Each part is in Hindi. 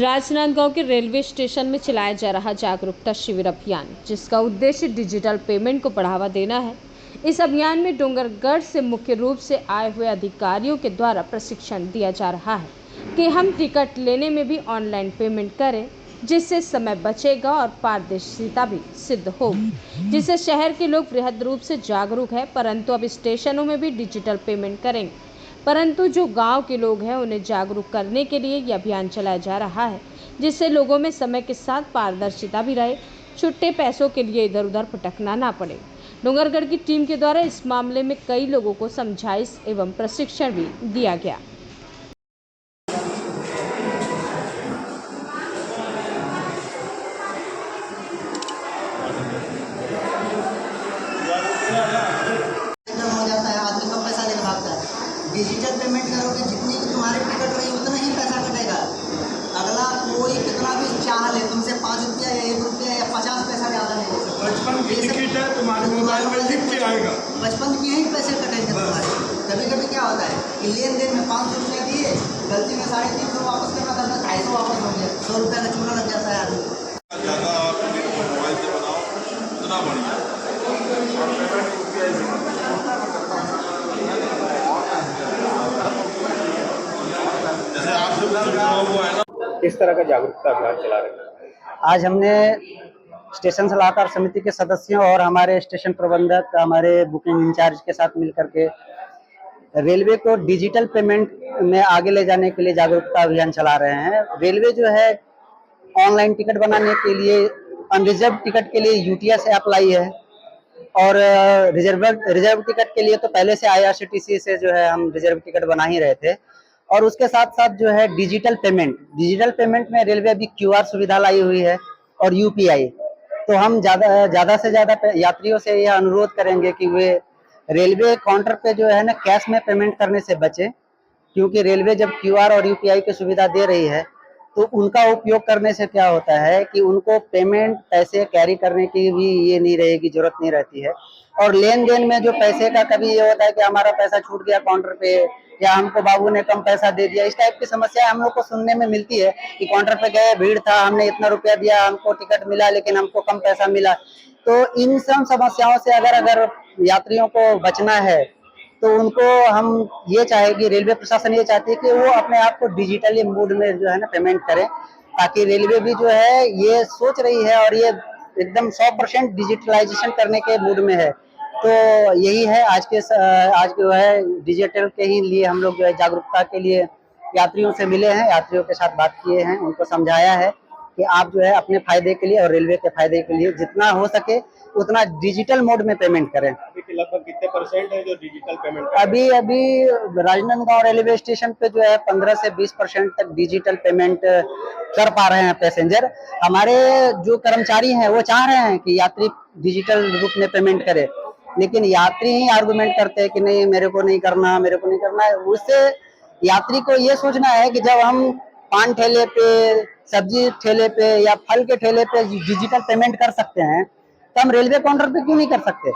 राजनांदगांव के रेलवे स्टेशन में चलाया जा रहा जागरूकता शिविर अभियान, जिसका उद्देश्य डिजिटल पेमेंट को बढ़ावा देना है। इस अभियान में डोंगरगढ़ से मुख्य रूप से आए हुए अधिकारियों के द्वारा प्रशिक्षण दिया जा रहा है कि हम टिकट लेने में भी ऑनलाइन पेमेंट करें, जिससे समय बचेगा और पारदर्शिता भी सिद्ध होगी, जिससे शहर के लोग बृहद रूप से जागरूक है। परंतु अब स्टेशनों में भी डिजिटल पेमेंट करेंगे, परंतु जो गांव के लोग हैं उन्हें जागरूक करने के लिए यह अभियान चलाया जा रहा है, जिससे लोगों में समय के साथ पारदर्शिता भी रहे, छुट्टे पैसों के लिए इधर उधर भटकना ना पड़े। डोंगरगढ़ की टीम के द्वारा इस मामले में कई लोगों को समझाइश एवं प्रशिक्षण भी दिया गया। हो जाता है, आदमी कम पैसा लेकर भागता है। डिजिटल पेमेंट करोगे, जितनी भी तुम्हारी टिकट रही उतना ही पैसा कटेगा। अगला कोई कितना भी चाह ले तुमसे 5 रुपया या 1 रुपया या 50 पैसा ज़्यादा नहीं ले सकता। 55 की टिकट है, तुम्हारे मोबाइल में लिख के आएगा। 55 के ही पैसे कटेंगे तुम्हारे। कभी कभी क्या होता है कि लेन देन में 500 रुपया दिए, गलती में 350 वापस करना था, 250 वापस हो गया, 100 रुपया का चूना लग जाता है आदमी। ज़्यादा आप मोबाइल से बनाओ उतना बढ़िया। जैसे आप सब वो है ना, किस तरह का जागरूकता अभियान चला रहे हैं? आज हमने स्टेशन सलाहकार समिति के सदस्यों और हमारे स्टेशन प्रबंधक, हमारे बुकिंग इंचार्ज के साथ मिलकर के रेलवे को डिजिटल पेमेंट में आगे ले जाने के लिए जागरूकता अभियान चला रहे हैं। रेलवे जो है ऑनलाइन टिकट बनाने के लिए अनरिजर्व टिकट के लिए यूटीएस ऐप लाई है, और रिजर्व टिकट के लिए तो पहले से आईआरसीटीसी से जो है हम रिजर्व टिकट बना ही रहे थे। और उसके साथ साथ जो है डिजिटल पेमेंट में रेलवे अभी क्यूआर सुविधा लाई हुई है और यूपीआई। तो हम ज़्यादा से ज़्यादा यात्रियों से यह अनुरोध करेंगे कि वे रेलवे काउंटर पे जो है ना कैश में पेमेंट करने से बचें, क्योंकि रेलवे जब क्यूआर और यूपीआई की सुविधा दे रही है तो उनका उपयोग करने से क्या होता है कि उनको पैसे कैरी करने की भी ये नहीं रहेगी, जरूरत नहीं रहती है। और लेन देन में जो पैसे का कभी ये होता है कि हमारा पैसा छूट गया काउंटर पे, या हमको बाबू ने कम पैसा दे दिया, इस टाइप की समस्या हम लोग को सुनने में मिलती है कि काउंटर पे गए, भीड़ था, हमने इतना रुपया दिया, हमको टिकट मिला लेकिन हमको कम पैसा मिला। तो इन सब समस्याओं से अगर यात्रियों को बचना है तो उनको हम ये चाहेगी, रेलवे प्रशासन ये चाहती है कि वो अपने आप को डिजिटली मोड में जो है ना पेमेंट करें, ताकि रेलवे भी जो है ये सोच रही है और ये एकदम 100% डिजिटलाइजेशन करने के मूड में है। तो यही है आज जो है डिजिटल के ही लिए हम लोग जो है जागरूकता के लिए यात्रियों से मिले हैं, यात्रियों के साथ बात किए हैं, उनको समझाया है कि आप जो है अपने फायदे के लिए और रेलवे के फायदे के लिए जितना हो सके उतना डिजिटल मोड में पेमेंट करें। अभी लगभग कितने % है जो डिजिटल पेमेंट? अभी राजनांदगांव रेलवे स्टेशन पे जो है 15 से 20% तक डिजिटल पेमेंट कर पा रहे हैं पैसेंजर। हमारे जो कर्मचारी हैं वो चाह रहे हैं कि यात्री डिजिटल रूप में पेमेंट करे, लेकिन यात्री ही आर्गुमेंट करते हैं कि नहीं मेरे को नहीं करना है। उससे यात्री को ये सोचना है कि जब हम पान ठेले पे, सब्जी ठेले पे या फल के ठेले पे डिजिटल पेमेंट कर सकते हैं तो हम रेलवे काउंटर पे क्यों नहीं कर सकते?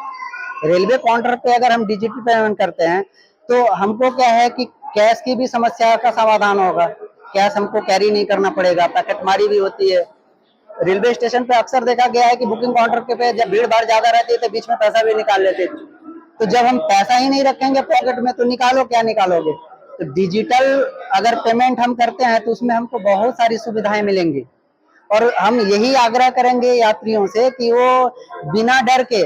रेलवे काउंटर पे अगर हम डिजिटल पेमेंट करते हैं तो हमको क्या है कि कैश की भी समस्या का समाधान होगा, कैश हमको कैरी नहीं करना पड़ेगा, पैकेटमारी भी होती है। रेलवे स्टेशन पे अक्सर देखा गया है कि बुकिंग काउंटर के पे जब भीड़ भाड़ ज्यादा रहती है तो बीच में पैसा भी निकाल लेते हैं। तो जब हम पैसा ही नहीं रखेंगे पॉकेट में तो निकालो क्या निकालोगे? तो डिजिटल अगर पेमेंट हम करते हैं तो उसमें हमको बहुत सारी सुविधाएं मिलेंगी, और हम यही आग्रह करेंगे यात्रियों से कि वो बिना डर के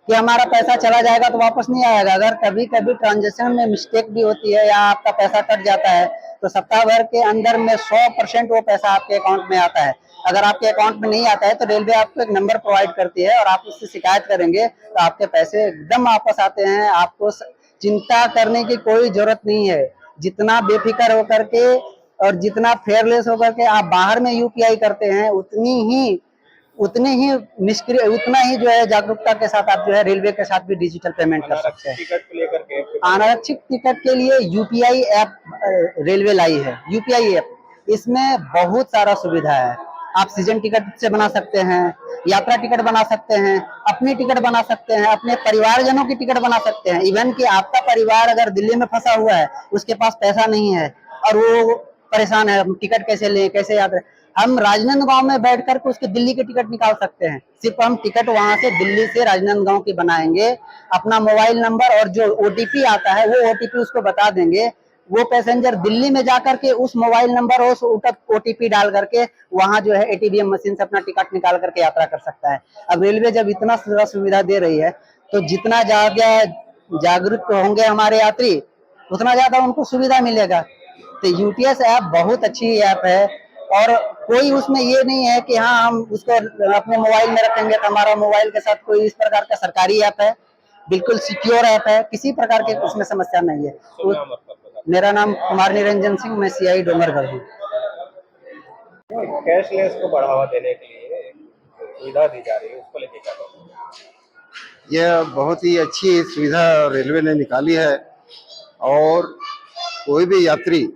कि हमारा पैसा चला जाएगा तो वापस नहीं आएगा। अगर कभी कभी ट्रांजेक्शन में मिस्टेक भी होती है या आपका पैसा कट जाता है तो सप्ताह भर के अंदर में 100% वो पैसा आपके अकाउंट में आता है। अगर आपके अकाउंट में नहीं आता है तो रेलवे आपको एक नंबर प्रोवाइड करती है और आप उससे शिकायत करेंगे तो आपके पैसे एकदम वापस आते हैं। आपको चिंता करने की कोई जरूरत नहीं है। जितना बेफिक्र होकर के और जितना फेयरलेस होकर के आप बाहर में यूपीआई करते हैं उतनी ही निष्क्रिय, उतना ही जो है जागरूकता के साथ आप जो है रेलवे के साथ भी डिजिटल पेमेंट कर सकते हैं। टिकट को लेकर के अनारक्षित टिकट के लिए यूपीआई ऐप रेलवे लाई है। यूपीआई ऐप, इसमें बहुत सारा सुविधा है। आप सीजन टिकट से बना सकते हैं, यात्रा टिकट बना सकते हैं, अपनी टिकट बना सकते हैं, अपने परिवारजनों की टिकट बना सकते हैं। इवन कि आपका परिवार अगर दिल्ली में फंसा हुआ है, उसके पास पैसा नहीं है और वो परेशान है, हम टिकट कैसे लें, कैसे याद रखें। हम राजनांदगांव में बैठ कर के उसके दिल्ली के टिकट निकाल सकते हैं। सिर्फ हम टिकट वहां से दिल्ली से राजनांदगांव की बनाएंगे, अपना मोबाइल नंबर और जो ओटीपी आता है वो ओटीपी उसको बता देंगे। वो पैसेंजर दिल्ली में जाकर के उस मोबाइल नंबर और उस ओटीपी डाल करके वहां जो है एटीवीएम मशीन से अपना टिकट निकाल करके यात्रा कर सकता है। अब रेलवे जब इतना सुविधा दे रही है तो जितना ज्यादा जागरूक होंगे हमारे यात्री उतना ज्यादा उनको सुविधा मिलेगा। तो यूटीएस ऐप बहुत अच्छी ऐप है और कोई उसमें ये नहीं है कि हाँ हम उसको अपने मोबाइल में रखेंगे तो हमारा मोबाइल के साथ कोई इस प्रकार का सरकारी ऐप है, बिल्कुल सिक्योर ऐप है, किसी प्रकार के उसमें समस्या नहीं है। शुभ नाम आपका बता मेरा नाम कुमार निरंजन सिंह, मैं सीआई डोंगरगढ़ हूँ। कैशलेस को बढ़ावा देने के लिए एक सुविधा दी जा रही है, उसको लेके क्या कहोगे? यह बहुत ही अच्छी सुविधा रेलवे ने निकाली है और कोई भी यात्री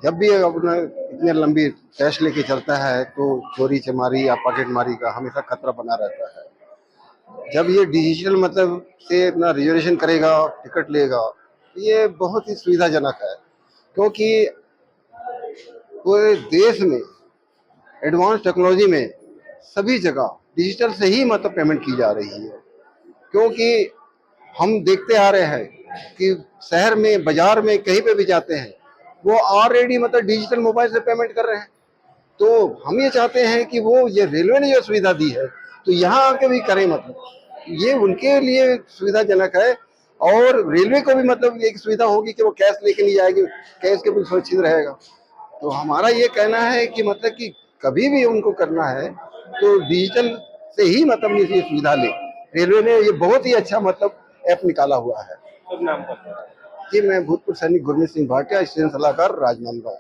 जब भी अपना इतनी लंबी कैश लेके चलता है तो चोरी चमारी या पॉकेट मारी का हमेशा खतरा बना रहता है। जब ये डिजिटल मतलब से अपना रिजर्वेशन करेगा, टिकट लेगा, ये बहुत ही सुविधाजनक है क्योंकि पूरे देश में एडवांस टेक्नोलॉजी में सभी जगह डिजिटल से ही मतलब पेमेंट की जा रही है। क्योंकि हम देखते आ रहे हैं कि शहर में, बाजार में, कहीं पे भी जाते हैं वो ऑलरेडी मतलब डिजिटल मोबाइल से पेमेंट कर रहे हैं। तो हम ये चाहते हैं कि वो ये रेलवे ने जो सुविधा दी है तो यहाँ आके भी करें, मतलब ये उनके लिए सुविधाजनक है और रेलवे को भी मतलब एक सुविधा होगी कि वो कैश लेके नहीं जाएगी, कैश के भी सुरक्षित रहेगा। तो हमारा ये कहना है कि मतलब कि कभी भी उनको करना है तो डिजिटल से ही मतलब ये सुविधा ले। रेलवे ने ये बहुत ही अच्छा मतलब ऐप निकाला हुआ है। शुभ नाम आपका? जी मैं भूतपूर्व सैनिक गुरमीत सिंह भाटिया, स्टेशन सलाहकार, राजनांदगांव।